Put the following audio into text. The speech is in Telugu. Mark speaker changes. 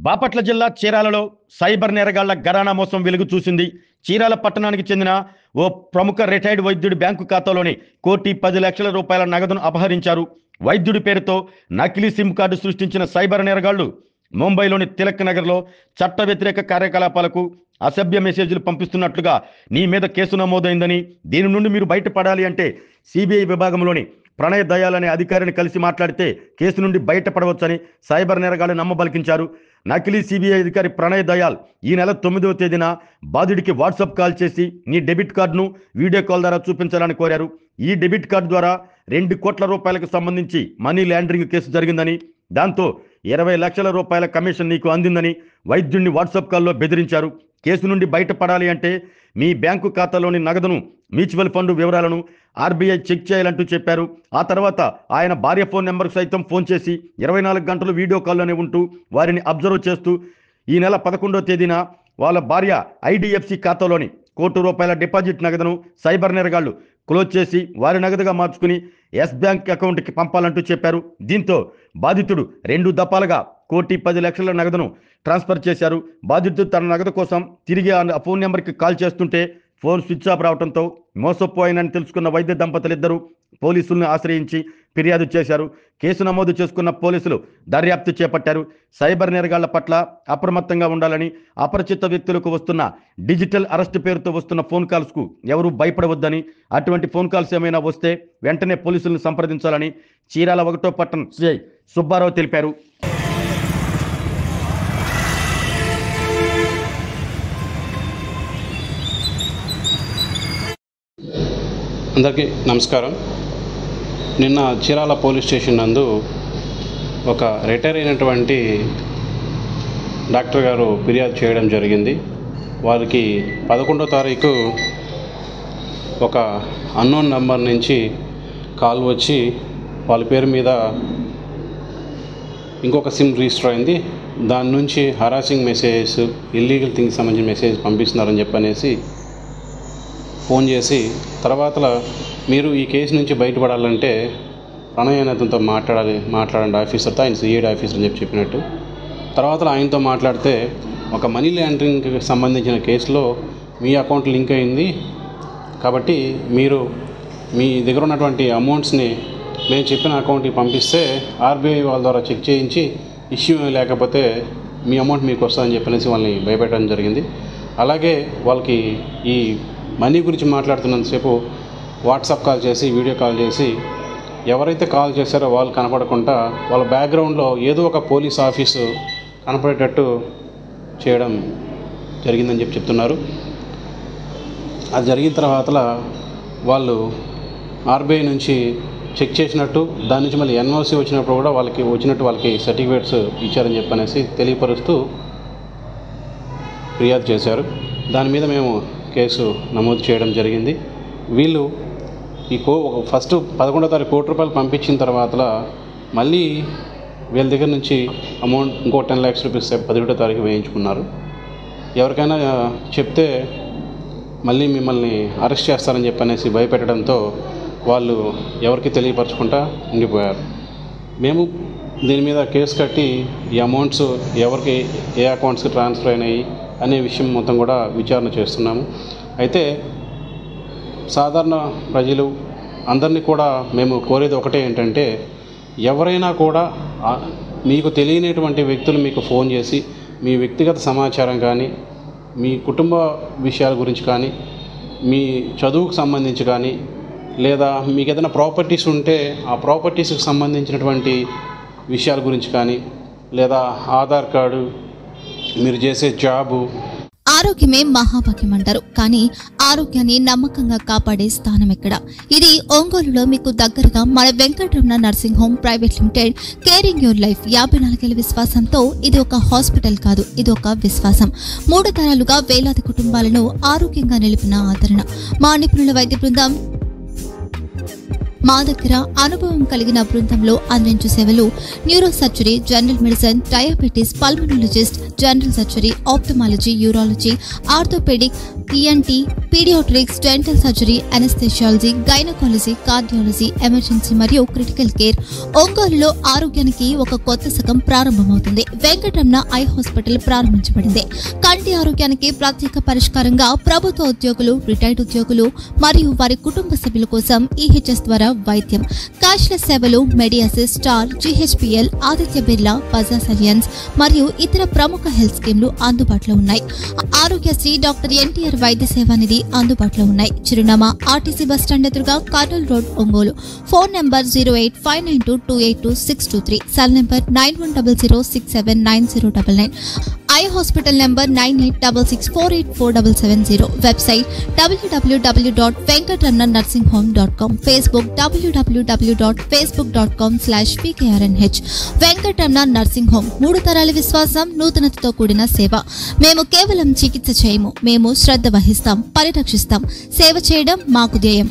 Speaker 1: బాపట్ల జిల్లా చీరాలలో సైబర్ నేరగాళ్ల ఘరానా మోసం వెలుగు చూసింది. చీరాల పట్టణానికి చెందిన ఓ ప్రముఖ రిటైర్డ్ వైద్యుడి బ్యాంకు ఖాతాలోని ₹1,10,00,000 నగదును అపహరించారు. వైద్యుడి పేరుతో నకిలీ సిమ్ కార్డు సృష్టించిన సైబర్ నేరగాళ్లు ముంబైలోని తిలక్ నగర్లో చట్ట వ్యతిరేక కార్యకలాపాలకు అసభ్య మెసేజ్లు పంపిస్తున్నట్లుగా నీ మీద కేసు నమోదైందని, దీని నుండి మీరు బయటపడాలి అంటే సిబిఐ విభాగంలోని ప్రణయ్ దయాల్ అనే అధికారిని కలిసి మాట్లాడితే కేసు నుండి బయటపడవచ్చని సైబర్ నేరగాళ్లు నమ్మబలికించారు. నకిలీ సిబిఐ అధికారి ప్రణయ్ దయాల్ ఈ నెల 9వ తేదీన బాధితుడికి వాట్సాప్ కాల్ చేసి నీ డెబిట్ కార్డును వీడియో కాల్ ద్వారా చూపించాలని కోరారు. ఈ డెబిట్ కార్డు ద్వారా ₹2 కోట్ల సంబంధించి మనీ లాండరింగ్ కేసు జరిగిందని, దాంతో ₹20 లక్షల కమిషన్ నీకు అందిందని వైద్యుడిని వాట్సాప్ కాల్లో బెదిరించారు. కేసు నుండి బయటపడాలి అంటే మీ బ్యాంకు ఖాతాలోని నగదును, మ్యూచువల్ ఫండ్ వివరాలను ఆర్బీఐ చెక్ చేయాలంటూ చెప్పారు. ఆ తర్వాత ఆయన భార్య ఫోన్ నెంబర్కు సైతం ఫోన్ చేసి 24 గంటలు వీడియో కాల్లోనే ఉంటూ వారిని అబ్జర్వ్ చేస్తూ ఈ నెల 11వ తేదీన వాళ్ళ భార్య ఐడిఎఫ్సి ఖాతాలోని ₹1 డిపాజిట్ నగదును సైబర్ నేరగాళ్లు క్లోజ్ చేసి వారి నగదుగా మార్చుకుని ఎస్ బ్యాంక్ అకౌంట్కి పంపాలంటూ చెప్పారు. దీంతో బాధితుడు 2 దఫాలుగా ₹1,10,00,000 నగదును ట్రాన్స్ఫర్ చేశారు. బాధితుడు తన నగదు కోసం తిరిగి ఆ ఫోన్ నెంబర్కి కాల్ చేస్తుంటే ఫోన్ స్విచ్ ఆఫ్ రావడంతో మోసపోయినని తెలుసుకున్న వైద్య దంపతులిద్దరూ పోలీసులను ఆశ్రయించి ఫిర్యాదు చేశారు. కేసు నమోదు చేసుకున్న పోలీసులు దర్యాప్తు చేపట్టారు. సైబర్ నేరగాళ్ల పట్ల అప్రమత్తంగా ఉండాలని, అపరిచిత వ్యక్తులకు వస్తున్న డిజిటల్ అరెస్ట్ పేరుతో వస్తున్న ఫోన్ కాల్స్కు ఎవరూ భయపడవద్దని, అటువంటి ఫోన్ కాల్స్ ఏమైనా వస్తే వెంటనే పోలీసులను సంప్రదించాలని చీరాల 1వ పట్టణ సిఐ సుబ్బారావు తెలిపారు.
Speaker 2: అందరికీ నమస్కారం. నిన్న చీరాల పోలీస్ స్టేషన్ నందు ఒక రిటైర్ అయినటువంటి డాక్టర్ గారు ఫిర్యాదు చేయడం జరిగింది. వారికి 11వ తారీఖు ఒక అన్నోన్ నంబర్ నుంచి కాల్ వచ్చి వాళ్ళ పేరు మీద ఇంకొక సిమ్ రిజిస్టర్ అయింది, దాని నుంచి హరాసింగ్ మెసేజెస్, ఇల్లీగల్ థింగ్స్ సంబంధించిన మెసేజ్ పంపిస్తున్నారని చెప్పనేసి ఫోన్ చేసి, తర్వాత మీరు ఈ కేసు నుంచి బయటపడాలంటే ప్రణయ్ అనే అతనితో మాట్లాడండి ఆఫీసర్తో, ఆయన సిఐడి ఆఫీసర్ అని చెప్పినట్టు. తర్వాత ఆయనతో మాట్లాడితే ఒక మనీ లాండరింగ్కి సంబంధించిన కేసులో మీ అకౌంట్ లింక్ అయింది కాబట్టి మీరు మీ దగ్గర ఉన్నటువంటి అమౌంట్స్ని మేము చెప్పిన అకౌంట్కి పంపిస్తే ఆర్బీఐ వాళ్ళ ద్వారా చెక్ చేయించి ఇష్యూ లేకపోతే మీ అమౌంట్ మీకు వస్తుందని చెప్పనేసి వాళ్ళని భయపెట్టడం జరిగింది. అలాగే వాళ్ళకి ఈ మనీ గురించి మాట్లాడుతున్నంతసేపు వాట్సాప్ కాల్ చేసి, వీడియో కాల్ చేసి ఎవరైతే కాల్ చేశారో వాళ్ళు కనపడకుండా వాళ్ళ బ్యాక్గ్రౌండ్లో ఏదో ఒక పోలీస్ ఆఫీసు కనపడేటట్టు చేయడం జరిగిందని చెప్తున్నారు. అది జరిగిన తర్వాత వాళ్ళు ఆర్బీఐ నుంచి చెక్ చేసినట్టు, దాని నుంచి మళ్ళీ ఎన్ఓసి వచ్చినప్పుడు కూడా వాళ్ళకి సర్టిఫికేట్స్ ఇచ్చారని చెప్పనేసి తెలియపరుస్తూ ఫిర్యాదు చేశారు. దాని మీద మేము కేసు నమోదు చేయడం జరిగింది. వీళ్ళు ఫస్ట్ 11వ తారీఖు ₹1 పంపించిన తర్వాత మళ్ళీ వీళ్ళ దగ్గర నుంచి అమౌంట్ ఇంకో ₹10 లక్షలు 11వ తారీఖు వేయించుకున్నారు. ఎవరికైనా చెప్తే మళ్ళీ మిమ్మల్ని అరెస్ట్ చేస్తారని చెప్పనేసి భయపెట్టడంతో వాళ్ళు ఎవరికి తెలియపరచుకుంటా ఉండిపోయారు. మేము దీని మీద కేసు కట్టి ఈ అమౌంట్స్ ఎవరికి ఏ అకౌంట్స్కి ట్రాన్స్ఫర్ అయినాయి అనే విషయం మొత్తం కూడా విచారణ చేస్తున్నాము. అయితే సాధారణ ప్రజలు అందరినీ కూడా మేము కోరేది ఒకటే ఏంటంటే, ఎవరైనా కూడా మీకు తెలియనటువంటి వ్యక్తులు మీకు ఫోన్ చేసి మీ వ్యక్తిగత సమాచారం కానీ, మీ కుటుంబ విషయాల గురించి కానీ, మీ చదువుకు సంబంధించి కానీ, లేదా మీకు ఏదైనా ప్రాపర్టీస్ ఉంటే ఆ ప్రాపర్టీస్కి సంబంధించినటువంటి విషయాల గురించి కానీ, లేదా ఆధార్ కార్డు, మీరు చేసే జాబు.
Speaker 3: ఆరోగ్యమే మహాభాగ్యం అంటారు, కానీ ఆరోగ్యాన్ని నమ్మకంగా కాపాడే స్థానం ఎక్కడ? ఇది ఒంగోలులో మీకు దగ్గరగా మన Venkataramana nursing home private limited. Caring your life 54 ఏళ్ల విశ్వాసంతో ఇది ఒక హాస్పిటల్ కాదు, ఇది ఒక విశ్వాసం. 3 తరాలుగా వేలాది కుటుంబాలను ఆరోగ్యంగా నిలిపిన ఆదరణ. మా నిపుణుల వైద్య బృందం మా దగ్గర అనుభవం కలిగిన బృందంలో అందించే సేవలు neuro surgery, general medicine, diabetes, pulmonologist, general surgery, ophthalmology, urology, orthopaedic, ENT, paediatrics, dental surgery, anaesthesiology, gynaecology, cardiology, emergency మరియు క్రిటికల్ కేర్. ఒంగోలులో ఆరోగ్యానికి ఒక కొత్త శకం ప్రారంభమవుతుంది. వెంకటరమణ ఐ హాస్పిటల్ ప్రారంభించబడింది. కంటి ఆరోగ్యానికి ప్రత్యేక పరిష్కారంగా ప్రభుత్వ ఉద్యోగులు, రిటైర్డ్ ఉద్యోగులు మరియు వారి కుటుంబ సభ్యుల కోసం ఈహెచ్ఎస్ ద్వారా వైద్యం, క్యాష్లెస్ సేవలు, మెడియాసిస్, స్టార్, జీహెచ్పీఎల్, ఆదిత్య బిర్లా, బజాజ్ అలియన్స్ మరియు ఇతర ప్రముఖ హెల్త్ స్కీమ్లు అందుబాటులో ఉన్నాయి. ఆరోగ్యశ్రీ, డాక్టర్ ఎన్టీఆర్ వైద్య సేవా నిధి అందుబాటులో ఉన్నాయి. చిరునామా ఆర్టీసీ బస్టాండ్ ఎదురుగా, Kurnool road, Ongole. Phone number 08592282623, cell number 9100679099. Eye hospital number 9866484770. Website www.venkatramananursinghome.com. Facebook www.facebook.com/pkrnh. Venkataramana nursing home, 3 తరాల విశ్వాసం, నూతనతతో కూడిన సేవ. మేము కేవలం చికిత్స చేయము, మేము శ్రద్ధ వహిస్తాం, పరిరక్షిస్తాం. సేవ చేయడం మాకు ధ్యేయం.